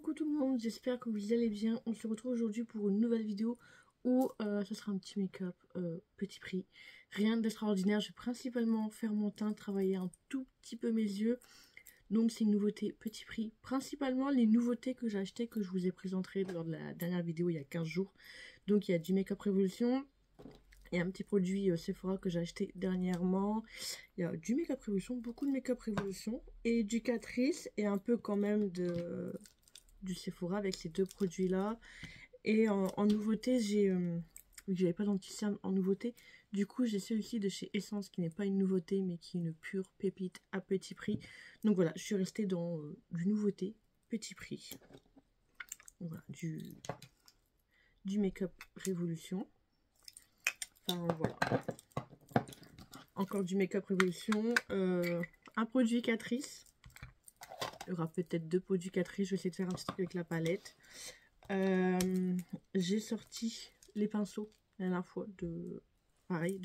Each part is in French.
Coucou tout le monde, j'espère que vous allez bien. On se retrouve aujourd'hui pour une nouvelle vidéo où ce sera un petit make-up petit prix. Rien d'extraordinaire, je vais principalement faire mon teint, travailler un tout petit peu mes yeux. Donc c'est une nouveauté petit prix. Principalement les nouveautés que j'ai achetées, que je vous ai présentées lors de la dernière vidéo il y a 15 jours. Donc il y a du Make-up Révolution. Il y a un petit produit Sephora que j'ai acheté dernièrement. Il y a du Make-up Révolution, beaucoup de Make-up Révolution. Et du Catrice et un peu quand même du Sephora avec ces deux produits là. Et en nouveauté j'ai j'avais pas d'anti-cerne en nouveauté, du coup j'ai celui-ci de chez Essence qui n'est pas une nouveauté mais qui est une pure pépite à petit prix. Donc voilà, je suis restée dans du nouveauté petit prix. Donc voilà, du Make-up Révolution. Enfin voilà, encore du Make-up Révolution, un produit Catrice. Il y aura peut-être deux produits Catrice, je vais essayer de faire un petit truc avec la palette. J'ai sorti les pinceaux la dernière fois de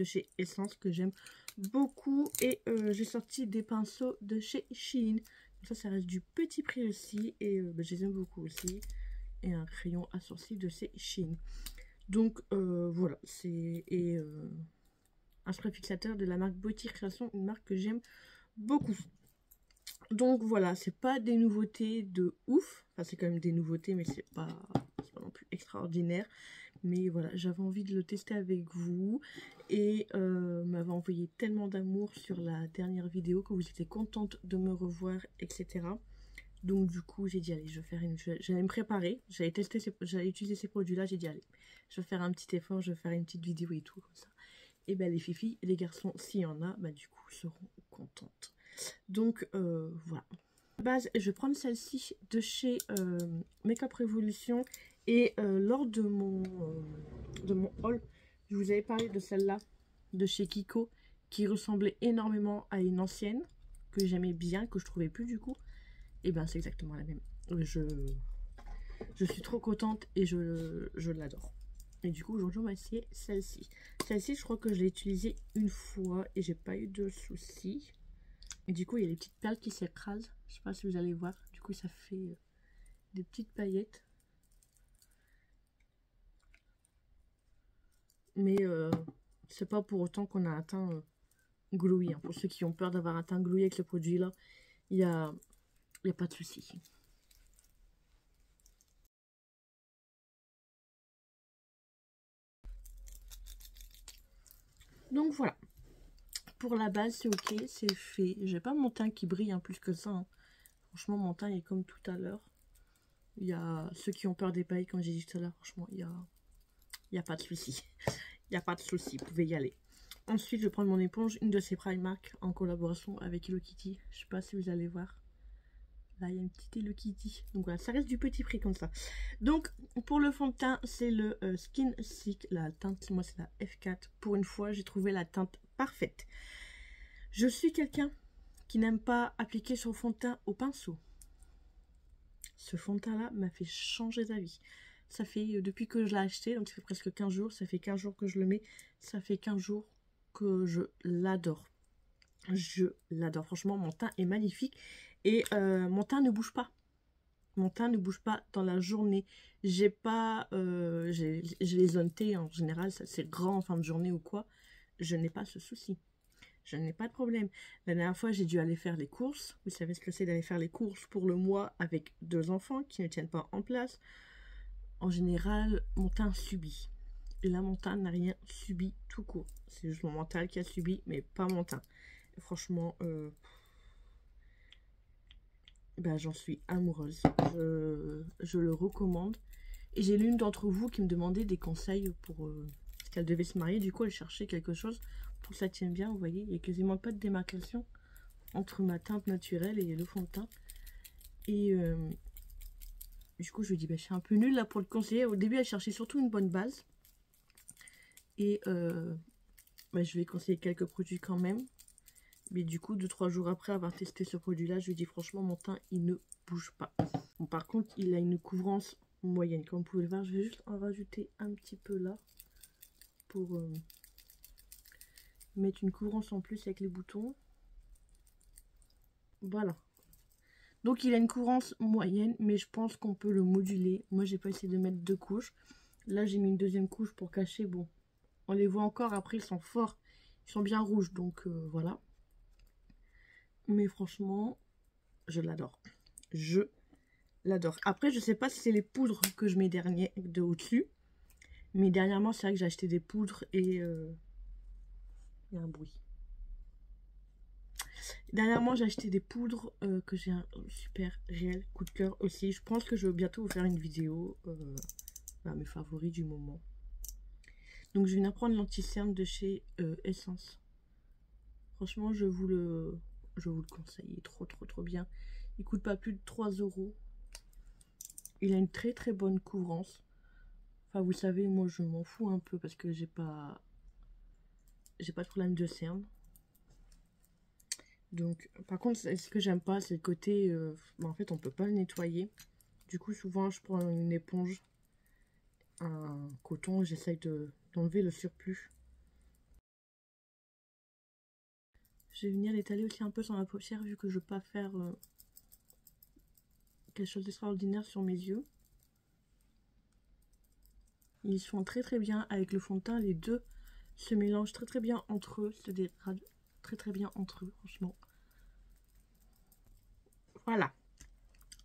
chez Essence que j'aime beaucoup, et j'ai sorti des pinceaux de chez Shein. Ça reste du petit prix aussi, et je les aime beaucoup aussi. Et un crayon à sourcils de chez Shein. Donc voilà, c'est un spray fixateur de la marque Beauty Création, une marque que j'aime beaucoup. Donc voilà, c'est pas des nouveautés de ouf, enfin c'est quand même des nouveautés mais c'est pas non plus extraordinaire. Mais voilà, j'avais envie de le tester avec vous, et m'avait envoyé tellement d'amour sur la dernière vidéo que vous étiez contente de me revoir, etc. Donc du coup j'ai dit allez, j'allais me préparer, j'allais utiliser ces produits là, j'ai dit allez, je vais faire un petit effort, je vais faire une petite vidéo et tout comme ça. Et ben les filles et les garçons, s'il y en a, bah du coup seront contentes. Donc voilà. À la base, je vais prendre celle-ci de chez Make-up Révolution. Et lors de mon haul, je vous avais parlé de celle-là, de chez Kiko, qui ressemblait énormément à une ancienne, que j'aimais bien, que je trouvais plus du coup. Et ben c'est exactement la même. Je suis trop contente et je l'adore. Et du coup aujourd'hui on va essayer celle-ci. Celle-ci je crois que je l'ai utilisée une fois et j'ai pas eu de soucis. Et du coup il y a les petites perles qui s'écrasent. Je sais pas si vous allez voir. Du coup ça fait des petites paillettes. Mais c'est pas pour autant qu'on a un teint glowy. Hein. Pour ceux qui ont peur d'avoir un teint glowy avec ce produit là, il y a pas de souci. Donc voilà. Pour la base, c'est ok, c'est fait. J'ai pas mon teint qui brille hein, plus que ça. Hein. Franchement, mon teint est comme tout à l'heure. Il y a ceux qui ont peur des pailles, comme j'ai dit tout à l'heure. Franchement, il y a pas de souci. Il n'y a pas de souci, vous pouvez y aller. Ensuite, je vais prendre mon éponge, une de ces Primark en collaboration avec Hello Kitty. Je sais pas si vous allez voir. Là, il y a une petite Hello Kitty. Donc voilà, ça reste du petit prix comme ça. Donc, pour le fond de teint, c'est le Skin Silk. La teinte, moi, c'est la F4. Pour une fois, j'ai trouvé la teinte parfaite. Je suis quelqu'un qui n'aime pas appliquer son fond de teint au pinceau. Ce fond de teint là m'a fait changer d'avis. Ça fait depuis que je l'ai acheté, donc ça fait presque 15 jours, ça fait 15 jours que je le mets, ça fait 15 jours que je l'adore. Je l'adore, franchement mon teint est magnifique, et mon teint ne bouge pas. Mon teint ne bouge pas dans la journée. J'ai pas, j'ai les zones T en général, c'est grand en fin de journée ou quoi, je n'ai pas ce souci. Je n'ai pas de problème. La dernière fois, j'ai dû aller faire les courses. Vous savez ce que c'est d'aller faire les courses pour le mois avec 2 enfants qui ne tiennent pas en place. En général, mon teint subit. Et là, mon teint n'a rien subi tout court. C'est juste mon mental qui a subi, mais pas mon teint. Et franchement, j'en suis amoureuse. Je le recommande. Et j'ai l'une d'entre vous qui me demandait des conseils pour... parce qu'elle devait se marier. Du coup, elle cherchait quelque chose pour que ça tienne bien. Vous voyez, il n'y a quasiment pas de démarcation entre ma teinte naturelle et le fond de teint. Et du coup je lui dis je suis un peu nulle là pour le conseiller. Au début elle cherchait surtout une bonne base, et je vais conseiller quelques produits quand même. Mais du coup 2-3 jours après avoir testé ce produit là, je lui dis franchement mon teint il ne bouge pas. Bon, par contre il a une couvrance moyenne comme vous pouvez le voir. Je vais juste en rajouter un petit peu là pour mettre une couvrance en plus avec les boutons. Voilà. Donc il a une couvrance moyenne, mais je pense qu'on peut le moduler. Moi j'ai pas essayé de mettre 2 couches. Là j'ai mis une deuxième couche pour cacher. Bon, on les voit encore, après ils sont forts. Ils sont bien rouges, donc voilà. Mais franchement, je l'adore. Je l'adore. Après, je sais pas si c'est les poudres que je mets de au-dessus. Mais dernièrement, c'est vrai que j'ai acheté des poudres et... il y a un bruit. Dernièrement, j'ai acheté des poudres que j'ai un super réel coup de cœur aussi. Je pense que je vais bientôt vous faire une vidéo. Mes favoris du moment. Donc, je vais venir prendre l'anti-cerne de chez Essence. Franchement, je vous le conseille. Il est trop bien. Il coûte pas plus de 3 €. Il a une très bonne couvrance. Enfin, vous savez, moi, je m'en fous un peu parce que j'ai pas de problème de cerne. Donc, par contre, ce que j'aime pas, c'est le côté... en fait, on peut pas le nettoyer. Du coup, souvent, je prends une éponge, un coton, j'essaye d'enlever le surplus. Je vais venir l'étaler aussi un peu sur ma paupière, vu que je veux pas faire quelque chose d'extraordinaire sur mes yeux. Ils se font très bien avec le fond de teint. Les deux se mélangent très bien entre eux. Se dégradent très bien entre eux, franchement. Voilà.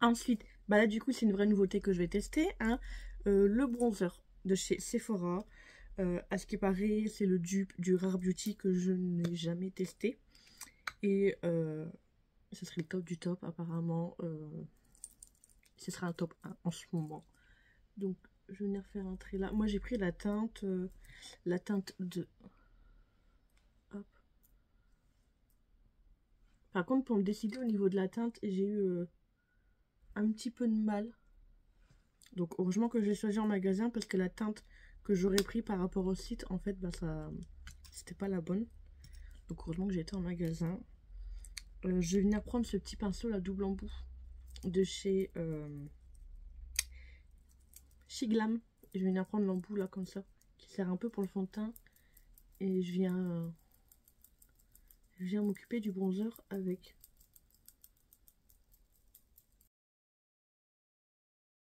Ensuite, bah là du coup c'est une vraie nouveauté que je vais tester. Hein. Le bronzer de chez Sephora. À ce qui paraît, c'est le dupe du Rare Beauty que je n'ai jamais testé. Et ce serait le top du top apparemment. Ce sera un top 1 en ce moment. Donc je vais venir faire un trait là. Moi j'ai pris la teinte de... Hop. Par contre pour me décider au niveau de la teinte, j'ai eu un petit peu de mal. Donc heureusement que j'ai choisi en magasin parce que la teinte que j'aurais pris par rapport au site, en fait, bah ça, c'était pas la bonne. Donc heureusement que j'ai été en magasin. Je vais venir prendre ce petit pinceau la double embout de chez Shiglam. Je vais venir prendre l'embout là comme ça, qui sert un peu pour le fond de teint. Et je viens m'occuper du bronzer avec.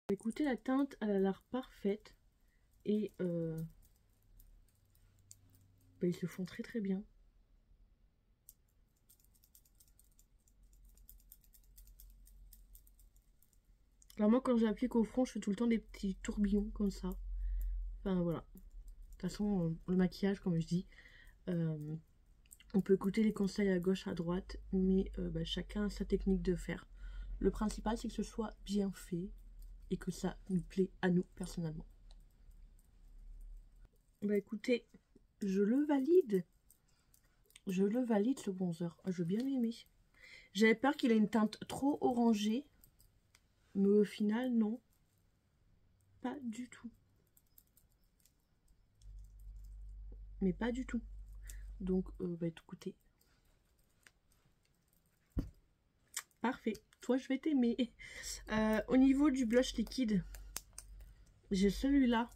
Écoutez, la teinte, elle a l'air parfaite. Et bah, ils se font très bien. Alors moi quand j'applique au front, je fais tout le temps des petits tourbillons comme ça. Enfin voilà. De toute façon, le maquillage, comme je dis, on peut écouter les conseils à gauche, à droite, mais bah, chacun a sa technique de faire. Le principal, c'est que ce soit bien fait et que ça nous plaît à nous personnellement. Bah écoutez, je le valide. Je le valide ce bronzer. Je bien aimé. J'avais peur qu'il ait une teinte trop orangée, mais au final, non. Pas du tout. Mais pas du tout. Donc, bah écoutez. Parfait. Toi, je vais t'aimer. Au niveau du blush liquide, j'ai celui-là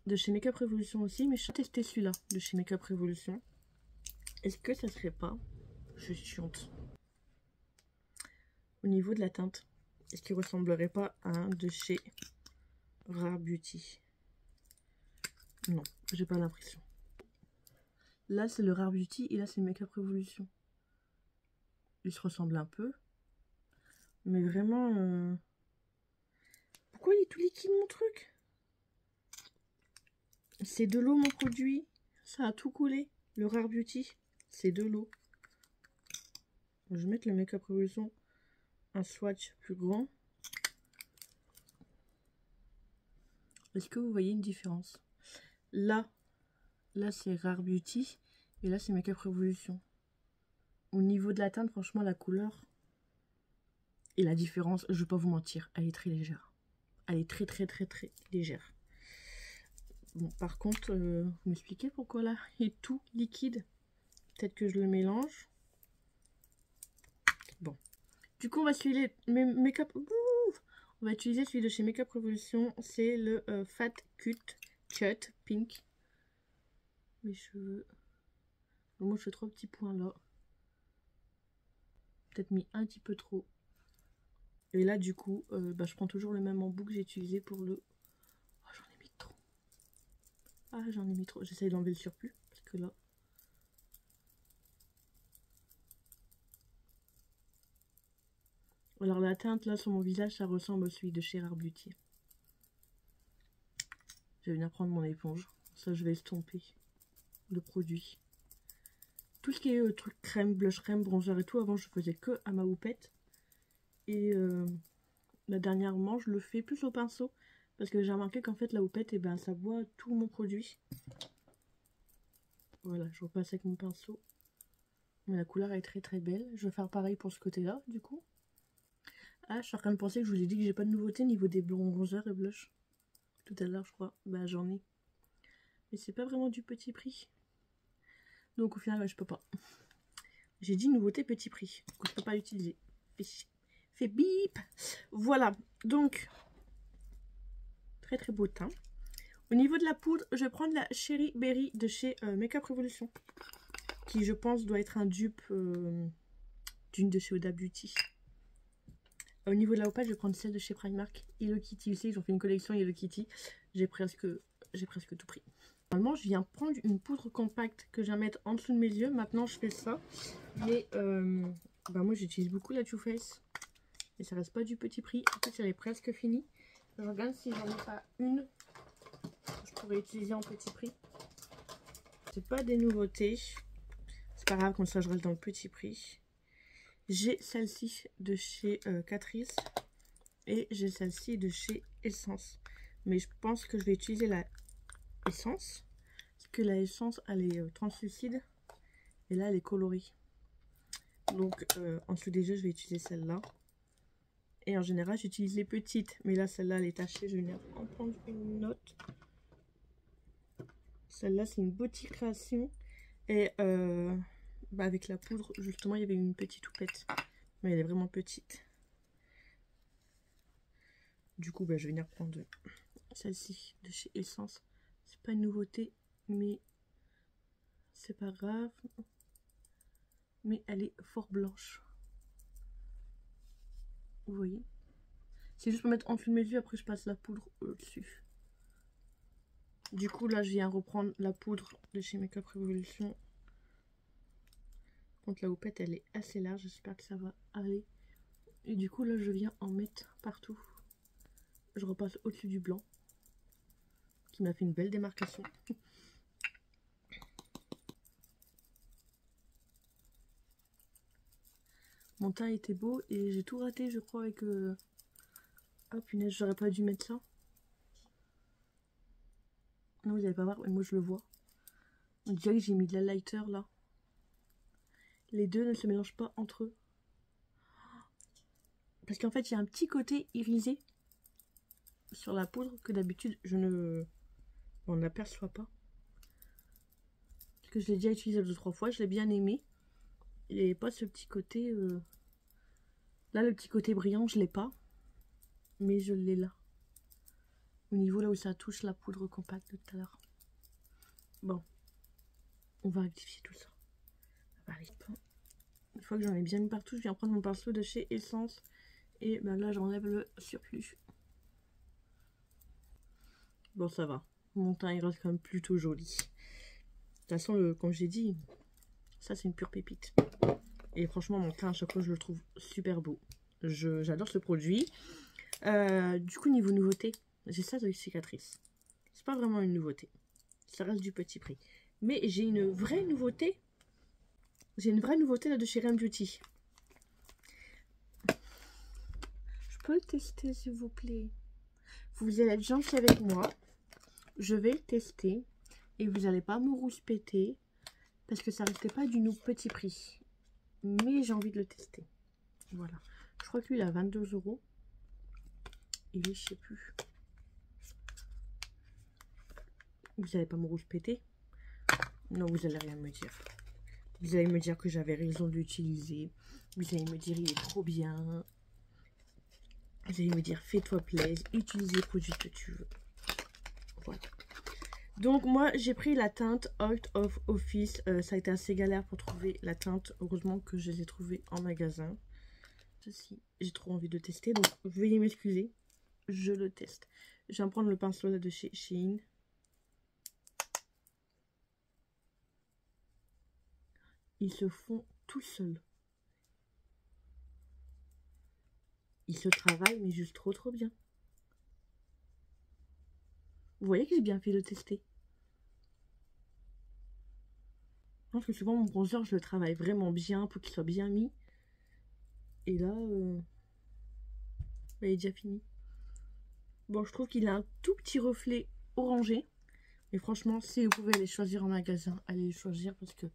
de chez Makeup Revolution aussi, mais je vais tester celui-là de chez Makeup Revolution. Est-ce que ça serait pas... Je suis chiante. Au niveau de la teinte, est-ce qu'il ressemblerait pas à un de chez Rare Beauty? Non, j'ai pas l'impression. Là, c'est le Rare Beauty et là, c'est Makeup Revolution. Ils se ressemblent un peu. Mais vraiment... Pourquoi il est tout liquide, mon truc? C'est de l'eau, mon produit. Ça a tout coulé. Le Rare Beauty, c'est de l'eau. Je vais mettre le Makeup Revolution un swatch plus grand. Est-ce que vous voyez une différence? Là c'est Rare Beauty et là c'est Makeup Revolution. Au niveau de la teinte, franchement, la couleur et la différence, je vais pas vous mentir, elle est très légère. Elle est très légère. Bon, par contre, vous m'expliquez pourquoi là il est tout liquide? Peut-être que je le mélange. Bon. Du coup, on va utiliser Makeup. On va utiliser celui de chez Makeup Revolution. C'est le Fat Cut Pink. Mes cheveux. Moi, je fais 3 petits points là. Peut-être mis un petit peu trop. Et là, du coup, je prends toujours le même embout que j'ai utilisé pour le... Oh, j'en ai mis trop. Ah, j'en ai mis trop. J'essaye d'enlever le surplus, parce que là... Alors, la teinte, là, sur mon visage, ça ressemble à celui de chez Rare Beauty. Je vais venir prendre mon éponge. Ça, je vais estomper le produit. Tout ce qui est truc crème, blush crème, bronzer et tout, avant, je faisais que à ma houppette. Et là, dernièrement, je le fais plus au pinceau. Parce que j'ai remarqué qu'en fait, la houppette, ça boit tout mon produit. Voilà, je repasse avec mon pinceau. Mais la couleur est très très belle. Je vais faire pareil pour ce côté-là, du coup. Ah, je suis en train de penser que je vous ai dit que j'ai pas de nouveauté niveau des bronzers et blush. Tout à l'heure, je crois. Bah, j'en ai. Mais c'est pas vraiment du petit prix. Donc, au final, je peux pas. J'ai dit nouveauté petit prix. Donc, je peux pas l'utiliser. Fait bip. Voilà. Donc, très très beau teint. Au niveau de la poudre, je vais prendre la Cherry Berry de chez Makeup Revolution. Qui, je pense, doit être un dupe d'une de chez Huda Beauty. Au niveau de la houppette, je vais prendre celle de chez Primark, Hello Kitty. Vous savez, ils ont fait une collection Hello Kitty. J'ai presque tout pris. Normalement, je viens prendre une poudre compacte que je viens mettre en dessous de mes yeux. Maintenant, je fais ça. Mais moi, j'utilise beaucoup la Too Faced. Et ça reste pas du petit prix. En fait, elle est presque finie. Je regarde si j'en ai pas une que je pourrais utiliser en petit prix. C'est pas des nouveautés. C'est pas grave, comme ça, je reste dans le petit prix. J'ai celle-ci de chez Catrice et j'ai celle-ci de chez Essence. Mais je pense que je vais utiliser la Essence parce que la Essence elle est translucide et là elle est colorée. Donc en dessous des yeux je vais utiliser celle-là. Et en général j'utilise les petites, mais là celle-là elle est tachée. Je vais venir en prendre une note. Celle-là c'est une Beauty Création et avec la poudre, justement, il y avait une petite houppette. Mais elle est vraiment petite. Du coup, je vais venir prendre celle-ci de chez Essence. C'est pas une nouveauté, mais c'est pas grave. Mais elle est fort blanche. Vous voyez? C'est juste pour mettre en dessous de mes yeux, après je passe la poudre au-dessus. Du coup, là, je viens reprendre la poudre de chez Makeup Revolution. Donc la houppette elle est assez large, j'espère que ça va aller. Et du coup là je viens en mettre partout. Je repasse au-dessus du blanc qui m'a fait une belle démarcation. Mon teint était beau et j'ai tout raté je crois avec... Ah punaise, j'aurais pas dû mettre ça. Non, vous n'allez pas voir, mais moi je le vois. On dirait que j'ai mis de la lighter là. Les deux ne se mélangent pas entre eux. Parce qu'en fait, il y a un petit côté irisé sur la poudre que d'habitude je ne... On n'aperçoit pas. Parce que je l'ai déjà utilisé 2 ou 3 fois, je l'ai bien aimé. Il n'y avait pas ce petit côté... Là, le petit côté brillant, je l'ai pas. Mais je l'ai là. Au niveau là où ça touche la poudre compacte de tout à l'heure. Bon. On va rectifier tout ça. Une fois que j'en ai bien mis partout, je viens prendre mon pinceau de chez Essence. Et là, j'enlève le surplus. Bon, ça va. Mon teint, il reste quand même plutôt joli. De toute façon, comme j'ai dit, ça, c'est une pure pépite. Et franchement, mon teint, à chaque fois, je le trouve super beau. J'adore ce produit. Du coup, niveau nouveauté, j'ai ça de cicatrice. C'est pas vraiment une nouveauté. Ça reste du petit prix. Mais j'ai une vraie nouveauté. J'ai une vraie nouveauté là de chez Rare Beauty. Je peux le tester s'il vous plaît? Vous allez être gentil avec moi. Je vais le tester. Et vous n'allez pas me rouspéter. Parce que ça restait pas du petit prix. Mais j'ai envie de le tester. Voilà. Je crois que lui il a 22 €. Et lui je sais plus. Vous n'allez pas me rouspéter? Non, vous allez rien me dire. Vous allez me dire que j'avais raison de l'utiliser. Vous allez me dire il est trop bien. Vous allez me dire fais-toi plaisir. Utilise les produits que tu veux. Voilà. Donc moi j'ai pris la teinte Out of Office. Ça a été assez galère pour trouver la teinte. Heureusement que je les ai trouvées en magasin. Ceci, j'ai trop envie de tester, donc veuillez m'excuser. Je le teste. Je vais prendre le pinceau là de chez Shein. Ils se font tout seuls. Ils se travaillent, mais juste trop bien. Vous voyez que j'ai bien fait de tester. Parce que souvent mon bronzer, je le travaille vraiment bien pour qu'il soit bien mis. Et là, il est déjà fini. Bon, je trouve qu'il a un tout petit reflet orangé. Mais franchement, si vous pouvez les choisir en magasin, allez les choisir parce que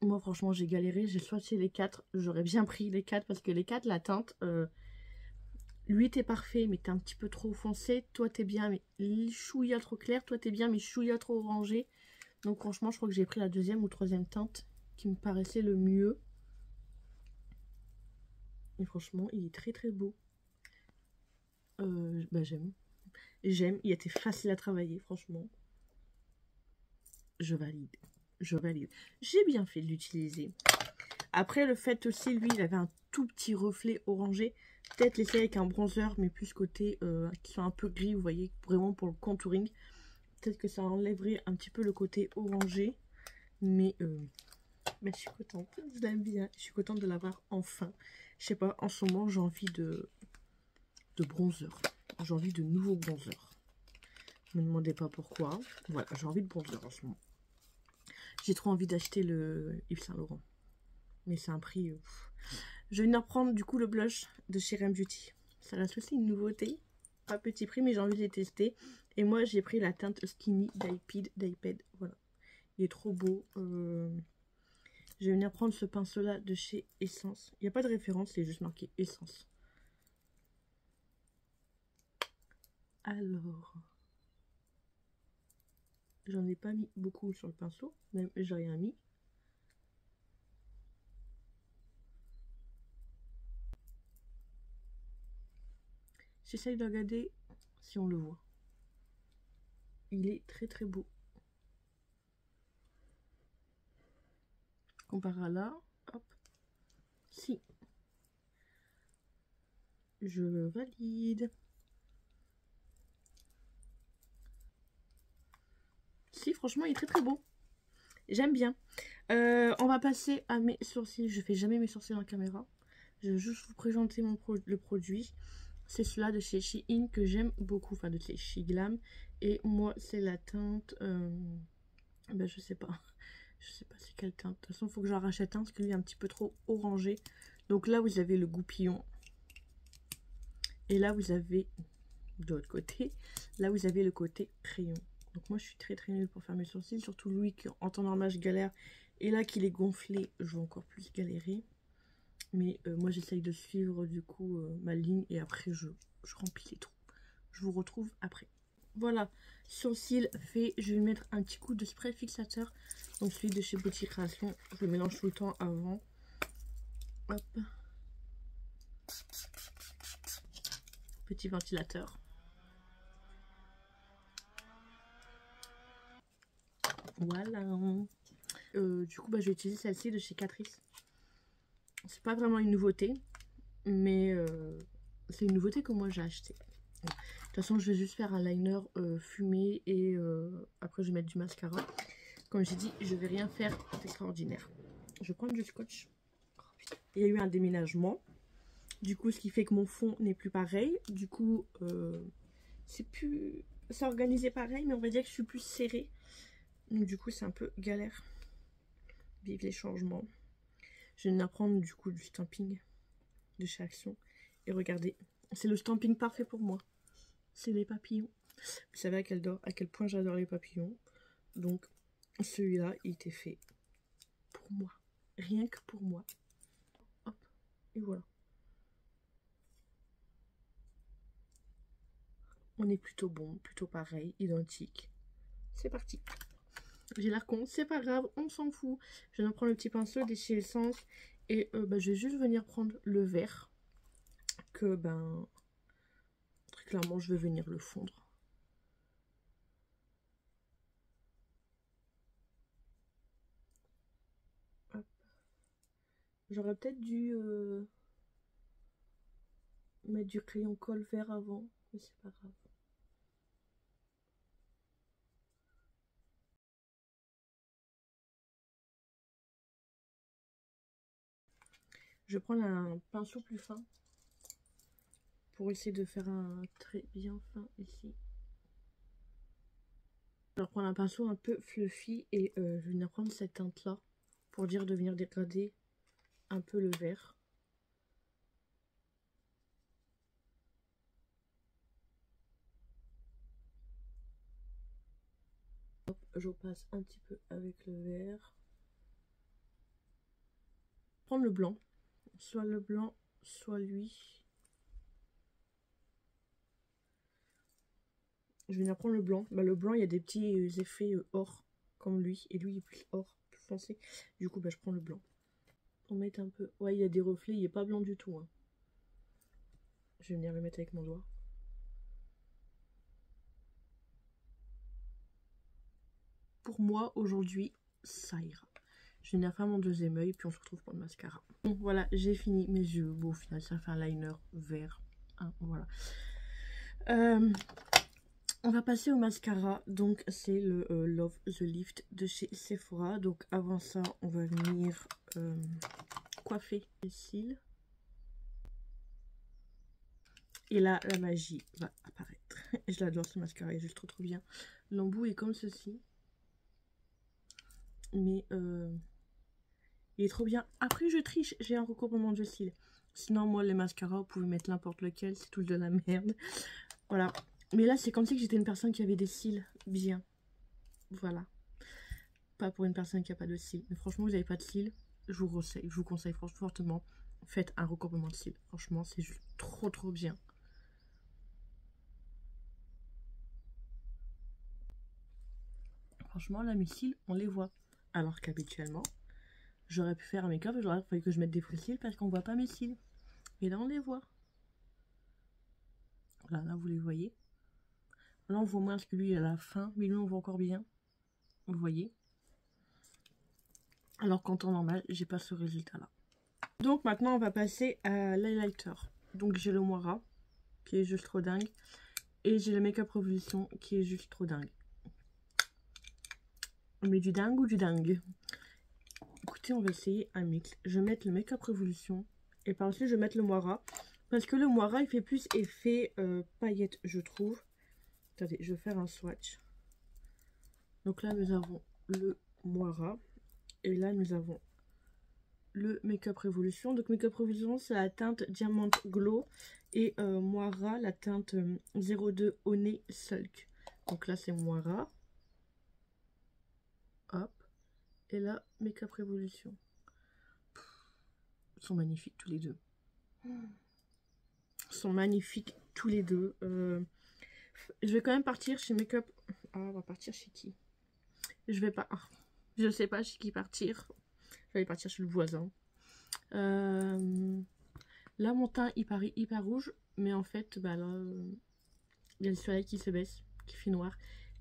moi, franchement, j'ai galéré. J'ai choisi les 4. J'aurais bien pris les 4 parce que les 4, la teinte, lui, t'es parfait, mais t'es un petit peu trop foncé. Toi, t'es bien, mais chouïa trop clair. Toi, t'es bien, mais chouïa trop orangé. Donc, franchement, je crois que j'ai pris la deuxième ou troisième teinte qui me paraissait le mieux. Et franchement, il est très beau. J'aime. J'aime. Il était facile à travailler, franchement. Je valide. Je valide. J'ai bien fait de l'utiliser. Après, le fait aussi, lui, il avait un tout petit reflet orangé. Peut-être l'essayer avec un bronzer, mais plus côté qui soit un peu gris, vous voyez, vraiment pour le contouring. Peut-être que ça enlèverait un petit peu le côté orangé. Mais je suis contente. Je l'aime bien. Je suis contente de l'avoir enfin. Je sais pas, en ce moment, j'ai envie de bronzer. J'ai envie de nouveaux bronzers. Ne me demandez pas pourquoi. Voilà, j'ai envie de bronzer en ce moment. J'ai trop envie d'acheter le Yves Saint Laurent. Mais c'est un prix... Je viens de reprendre du coup le blush de chez Rem Beauty. Ça reste aussi une nouveauté. Pas petit prix, mais j'ai envie de les tester. Et moi, j'ai pris la teinte Skinny d'Iped. Voilà. Il est trop beau. Je vais venir prendre ce pinceau-là de chez Essence. Il n'y a pas de référence, c'est juste marqué Essence. Alors... J'en ai pas mis beaucoup sur le pinceau. Même j'ai rien mis. J'essaye de regarder si on le voit. Il est très beau. Comparé à là, hop. Si. Je valide. Si, franchement, il est très beau. J'aime bien. On va passer à mes sourcils. Je fais jamais mes sourcils en caméra. Je vais juste vous présenter le produit. C'est celui-là de chez Shein que j'aime beaucoup. Enfin, de chez Shiglam. Et moi, c'est la teinte... je sais pas. Je sais pas c'est quelle teinte. De toute façon, il faut que j'en rachète un parce qu'il est un petit peu trop orangé. Donc là, vous avez le goupillon. Et là, vous avez... De l'autre côté. Là, vous avez le côté crayon. Donc moi, je suis très nulle pour faire mes sourcils. Surtout lui, qui en temps normal, je galère. Et là, qu'il est gonflé, je vais encore plus galérer. Mais moi, j'essaye de suivre, du coup, ma ligne. Et après, je remplis les trous. Je vous retrouve après. Voilà, sourcils fait. Je vais mettre un petit coup de spray fixateur. Donc celui de chez Beauty Création. Je le mélange tout le temps avant. Hop. Petit ventilateur. Voilà. Du coup, je vais utiliser celle-ci de chez Catrice. C'est pas vraiment une nouveauté. Mais c'est une nouveauté que moi j'ai acheté. De toute façon, je vais juste faire un liner fumé. Et après, je vais mettre du mascara. Comme j'ai dit, je vais rien faire d'extraordinaire. Je vais prendre du scotch. Il y a eu un déménagement. Du coup, ce qui fait que mon fond n'est plus pareil. Du coup, c'est plus... C'est organisé pareil, mais on va dire que je suis plus serrée. Donc du coup, c'est un peu galère. Vive les changements. Je viens de prendre du coup du stamping de chez Action. Et regardez, c'est le stamping parfait pour moi. C'est les papillons. Vous savez à quel point j'adore les papillons. Donc, celui-là, il était fait pour moi. Rien que pour moi. Hop, et voilà. On est plutôt bon, plutôt pareil, identique. C'est parti. J'ai l'air con, c'est pas grave, on s'en fout. Je vais prendre le petit pinceau des chez Essence. Et je vais juste venir prendre le vert. Que très clairement, je vais venir le fondre. Hop. J'aurais peut-être dû mettre du crayon colle vert avant, mais c'est pas grave. Je vais prendre un pinceau plus fin pour essayer de faire un trait bien fin ici. Je vais prendre un pinceau un peu fluffy et je vais venir prendre cette teinte là pour dire de venir dégrader un peu le vert. Hop, je passe un petit peu avec le vert. Prendre le blanc, soit lui. Je vais venir prendre le blanc. Bah, le blanc, il y a des petits effets or comme lui. Et lui, il est plus or, plus foncé. Du coup, bah, je prends le blanc. Pour mettre un peu... Ouais, il y a des reflets. Il n'est pas blanc du tout. Hein. Je vais venir le mettre avec mon doigt. Pour moi, aujourd'hui, ça ira. Je vais venir faire mon deuxième œil. Puis on se retrouve pour le mascara. Bon, voilà, j'ai fini mes yeux. Bon, au final, ça fait un liner vert. Hein, voilà. On va passer au mascara, donc c'est le Love the Lift de chez Sephora. Donc avant ça, on va venir coiffer les cils. Et là, la magie va apparaître. Je l'adore ce mascara, il est juste trop bien. L'embout est comme ceci. Mais il est trop bien. Après, je triche, j'ai un recouvrement de cils. Sinon, moi, les mascaras, vous pouvez mettre n'importe lequel, c'est tout de la merde. Voilà. Mais là, c'est comme si j'étais une personne qui avait des cils bien. Voilà. Pas pour une personne qui n'a pas de cils. Mais franchement, vous n'avez pas de cils, je vous conseille franchement fortement. Faites un recouvrement de cils. Franchement, c'est juste trop bien. Franchement, là, mes cils, on les voit. Alors qu'habituellement, j'aurais pu faire un make-up et j'aurais fallu que je mette des faux cils parce qu'on voit pas mes cils. Et là, on les voit. Là, vous les voyez. Là, on voit moins parce que lui, il a la fin. Mais lui, on voit encore bien. Vous voyez. Alors qu'en temps normal, j'ai pas ce résultat-là. Donc, maintenant, on va passer à l'highlighter. Donc, j'ai le Moira, qui est juste trop dingue. Et j'ai le Make-up Revolution, qui est juste trop dingue. Mais du dingue ou du dingue? Écoutez, on va essayer un mix. Je vais mettre le Make-up Revolution. Et par dessus je vais mettre le Moira. Parce que le Moira, il fait plus effet paillette, je trouve. Attendez, je vais faire un swatch. Donc là, nous avons le Moira. Et là, nous avons le Make-up Revolution. Donc Make-up Revolution, c'est la teinte Diamant Glow. Et Moira, la teinte 02 Honey Sulk. Donc là, c'est Moira. Hop. Et là, Make-up Revolution. Ils sont magnifiques tous les deux. Ils sont magnifiques tous les deux. Je vais quand même partir chez Make-up. Ah, on va partir chez qui? Je vais pas. Je sais pas chez qui partir. Je vais aller partir chez le voisin. Là, mon teint, il paraît hyper rouge. Mais en fait, bah là, il y a le soleil qui se baisse, qui fait noir.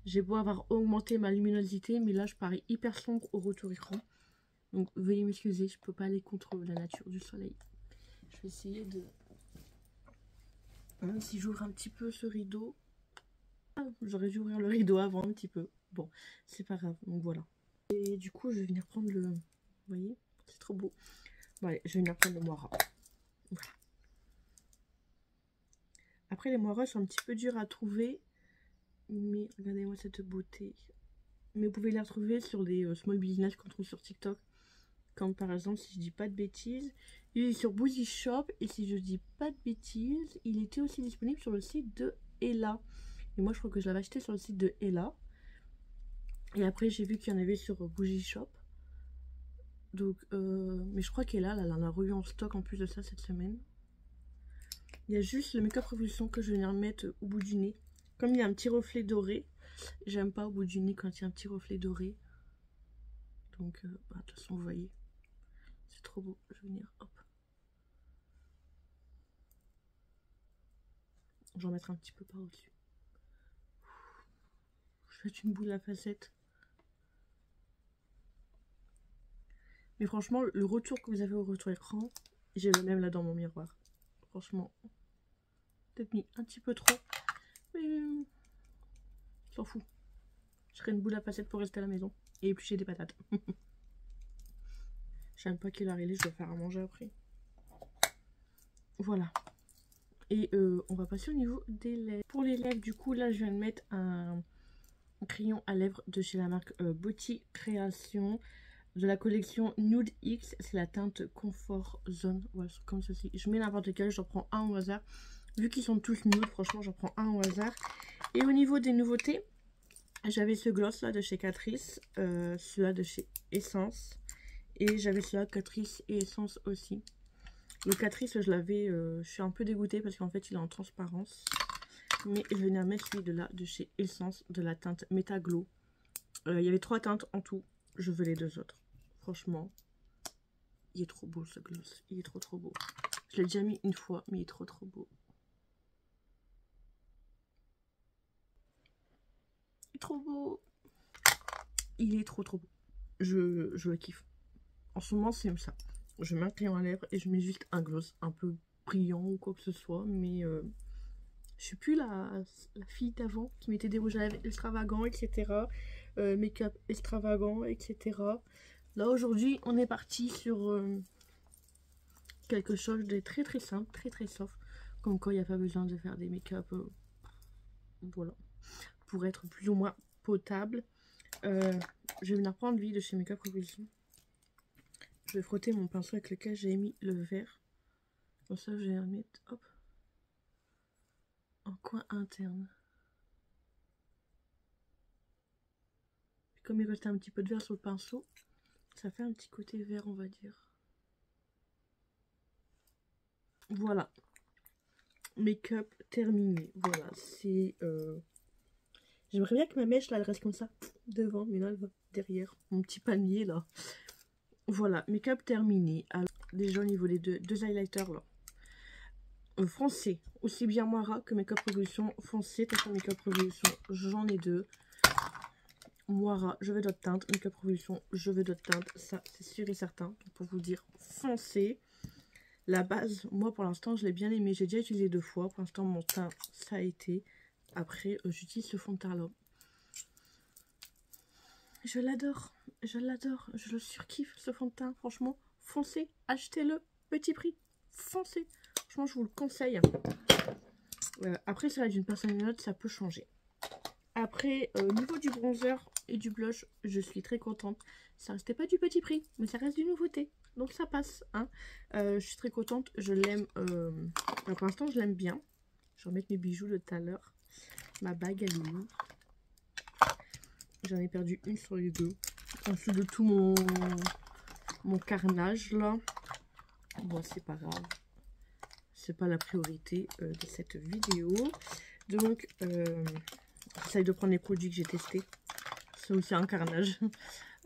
J'ai beau avoir augmenté ma luminosité, mais là, je parais hyper sombre au retour écran. Donc, veuillez m'excuser, je peux pas aller contre la nature du soleil. Je vais essayer de... Même si j'ouvre un petit peu ce rideau. Ah, j'aurais dû ouvrir le rideau avant un petit peu. Bon, c'est pas grave, donc voilà. Et du coup, je vais venir prendre le... Vous voyez, c'est trop beau. Bon, allez, je vais venir prendre le Moira. Voilà. Après, les Moira sont un petit peu durs à trouver. Mais regardez-moi cette beauté. Mais vous pouvez les retrouver sur des small business qu'on trouve sur TikTok. Comme par exemple, si je dis pas de bêtises, il est sur Boozy Shop. Et si je dis pas de bêtises, il était aussi disponible sur le site de Ella. Et moi, je crois que je l'avais acheté sur le site de Ella. Et après, j'ai vu qu'il y en avait sur Boozy Shop. Donc, mais je crois qu'Ella, elle en a eu en stock en plus de ça cette semaine. Il y a juste le Make-up Revolution que je vais venir mettre au bout du nez. Comme il y a un petit reflet doré, j'aime pas au bout du nez quand il y a un petit reflet doré. Donc, bah, de toute façon, vous voyez. C'est trop beau. Je vais venir, hop. Je vais en mettre un petit peu par au-dessus. Je fais une boule à facettes. Mais franchement, le retour que vous avez au retour écran, j'ai le même là dans mon miroir. Franchement, peut-être mis un petit peu trop. Mais s'en fout. Je serais une boule à facettes pour rester à la maison. Et éplucher des patates. J'aime pas qu'il arrive, je dois faire à manger après. Voilà. Et on va passer au niveau des lèvres. Pour les lèvres, du coup, là, je viens de mettre un crayon à lèvres de chez la marque Beauty Création. De la collection Nude X. C'est la teinte Comfort Zone. Voilà, comme ceci. Je mets n'importe quel, j'en prends un au hasard. Vu qu'ils sont tous nude, franchement, j'en prends un au hasard. Et au niveau des nouveautés, j'avais ce gloss là de chez Catrice. Celui-là de chez Essence. Et j'avais celui-là Catrice et Essence aussi. Le Catrice, je l'avais, je suis un peu dégoûtée parce qu'en fait il est en transparence. Mais je venais à mettre celui de là de chez Essence, de la teinte Metaglow. Il y avait 3 teintes en tout. Je veux les 2 autres. Franchement, il est trop beau ce gloss. Il est trop beau. Je l'ai déjà mis une fois, mais il est trop beau. Il est trop beau. Il est trop beau. Je le kiffe. En ce moment, c'est ça. Je mets un crayon à lèvres et je mets juste un gloss un peu brillant ou quoi que ce soit. Mais je suis plus la fille d'avant qui mettait des rouges à lèvres extravagants, etc. Make-up extravagant, etc. Là, aujourd'hui, on est parti sur quelque chose de très simple, très soft. Comme quoi, il n'y a pas besoin de faire des make-up. Voilà. Pour être plus ou moins potable. Je vais venir prendre lui de chez Make-up Revolution. Je vais frotter mon pinceau avec lequel j'ai mis le vert. Comme ça, je vais le mettre, hop, en coin interne. Comme il restait un petit peu de vert sur le pinceau, ça fait un petit côté vert, on va dire. Voilà. Make-up terminé. Voilà, c'est... J'aimerais bien que ma mèche, là, elle reste comme ça, devant, mais là, elle va derrière. Mon petit panier, là. Voilà, make-up terminé. Alors, déjà, au niveau des deux highlighters, là. Foncé, aussi bien Moira que Make-up Revolution foncé. T'as Make-up Revolution, j'en ai 2. Moira, je veux d'autres teintes. Make-up Revolution, je veux d'autres teintes. Ça, c'est sûr et certain. Donc, pour vous dire, foncé. La base, moi pour l'instant, je l'ai bien aimé. J'ai déjà utilisé 2 fois. Pour l'instant, mon teint, ça a été. Après, j'utilise ce fond de teint là. Je l'adore. Je l'adore. Je le surkiffe, ce fond de teint. Franchement, foncez. Achetez-le. Petit prix. Foncez. Franchement, je vous le conseille. Après, ça va d'une personne à une autre, ça peut changer. Après, au niveau du bronzer et du blush, je suis très contente. Ça restait pas du petit prix, mais ça reste du nouveauté. Donc ça passe. Hein. Je suis très contente. Je l'aime. Pour l'instant, je l'aime bien. Je vais remettre mes bijoux de tout à l'heure. Ma bague, elle est où? J'en ai perdu une sur les 2. En dessous de tout mon carnage là. Bon, c'est pas grave. C'est pas la priorité de cette vidéo. Donc, j'essaye de prendre les produits que j'ai testés. C'est aussi un carnage.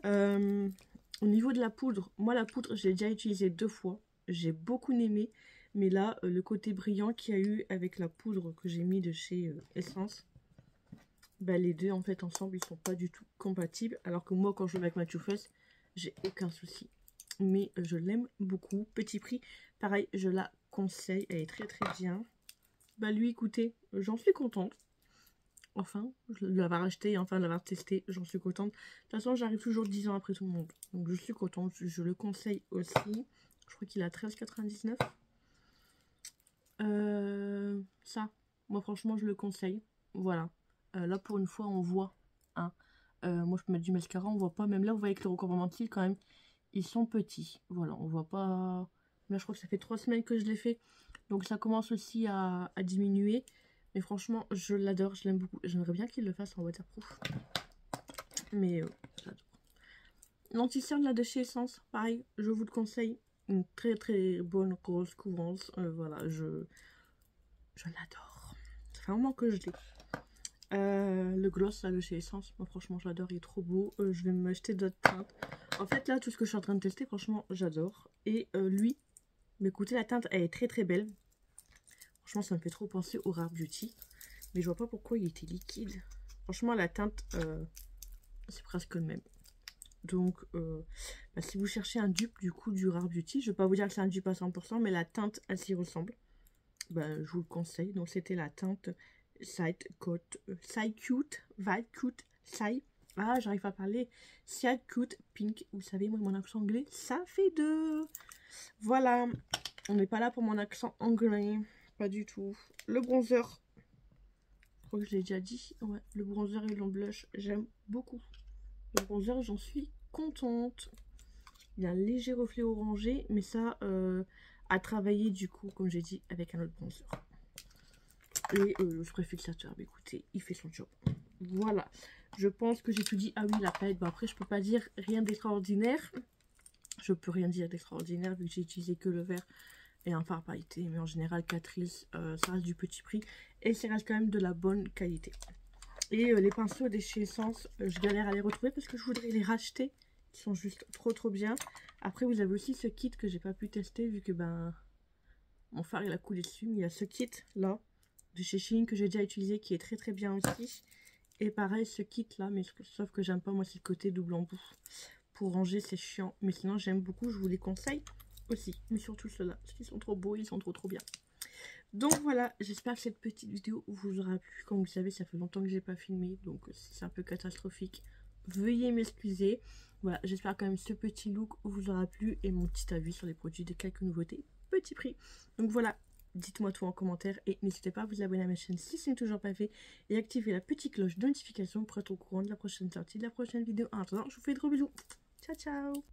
Au niveau de la poudre, moi la poudre, j'ai déjà utilisé 2 fois. J'ai beaucoup aimé. Mais là, le côté brillant qu'il y a eu avec la poudre que j'ai mis de chez Essence, bah, les deux en fait ensemble, ils sont pas du tout compatibles. Alors que moi, quand je vais avec ma Too Faced, j'ai aucun souci. Mais je l'aime beaucoup. Petit prix, pareil, je la conseille. Elle est très bien. Bah lui, écoutez, j'en suis contente. Enfin, de l'avoir acheté, enfin de l'avoir testé, j'en suis contente. De toute façon, j'arrive toujours 10 ans après tout le monde. Donc je suis contente, je le conseille aussi. Je crois qu'il a 13,99. Ça, moi franchement, je le conseille. Voilà. Là, pour une fois, on voit. Hein. Moi, je peux mettre du mascara, on voit pas. Même là, vous voyez que les recouvrements quand même, ils sont petits. Voilà, on voit pas. Là, je crois que ça fait 3 semaines que je l'ai fait. Donc, ça commence aussi à diminuer. Mais franchement, je l'adore, je l'aime beaucoup. J'aimerais bien qu'il le fasse en waterproof. Mais j'adore. L'anti-cerne là de chez Essence, pareil, je vous le conseille. Une très bonne grosse couvrance. Voilà, je l'adore. Ça fait un moment que je l'ai. Le gloss là de chez Essence, moi franchement j'adore, il est trop beau. Je vais m'acheter d'autres teintes. En fait là, tout ce que je suis en train de tester, franchement j'adore. Et lui, mais écoutez, la teinte elle est très belle. Franchement, ça me fait trop penser au Rare Beauty. Mais je vois pas pourquoi il était liquide. Franchement, la teinte, c'est presque le même. Donc, si vous cherchez un dupe du coup du Rare Beauty, je ne vais pas vous dire que c'est un dupe à 100%, mais la teinte, elle s'y ressemble. Je vous le conseille. Donc, c'était la teinte Side Cute, j'arrive à parler. Side Cute Pink. Vous savez, moi, mon accent anglais, ça fait deux. Voilà. On n'est pas là pour mon accent anglais. Pas du tout. Le bronzer. Je crois que je l'ai déjà dit. Ouais, le bronzer et le blush, j'aime beaucoup. Le bronzer, j'en suis contente. Il y a un léger reflet orangé, mais ça, à travailler du coup, comme j'ai dit, avec un autre bronzer. Et le spray fixateur, écoutez, il fait son job. Voilà. Je pense que j'ai tout dit. Ah oui, la palette. Après, je peux pas dire rien d'extraordinaire. Je peux rien dire d'extraordinaire vu que j'ai utilisé que le vert et un fard pailleté. Mais en général, Catrice, ça reste du petit prix. Et ça reste quand même de la bonne qualité. Et les pinceaux des chez Essence, je galère à les retrouver parce que je voudrais les racheter. Ils sont juste trop bien. Après, vous avez aussi ce kit que j'ai pas pu tester vu que mon fard il a coulé dessus. Mais il y a ce kit là de chez Shein que j'ai déjà utilisé qui est très bien aussi. Et pareil, ce kit là, mais sauf que j'aime pas, moi, c'est le côté double embout. Pour ranger, c'est chiant. Mais sinon, j'aime beaucoup, je vous les conseille aussi. Mais surtout ceux-là, parce qu'ils sont trop beaux, ils sont trop bien. Donc voilà, j'espère que cette petite vidéo vous aura plu. Comme vous le savez, ça fait longtemps que j'ai pas filmé, donc si c'est un peu catastrophique, veuillez m'excuser. Voilà, j'espère quand même ce petit look vous aura plu et mon petit avis sur les produits de quelques nouveautés, petit prix. Donc voilà, dites-moi tout en commentaire et n'hésitez pas à vous abonner à ma chaîne si ce n'est toujours pas fait et activer la petite cloche de notification pour être au courant de la prochaine sortie, de la prochaine vidéo. En attendant, je vous fais de gros bisous. Ciao ciao.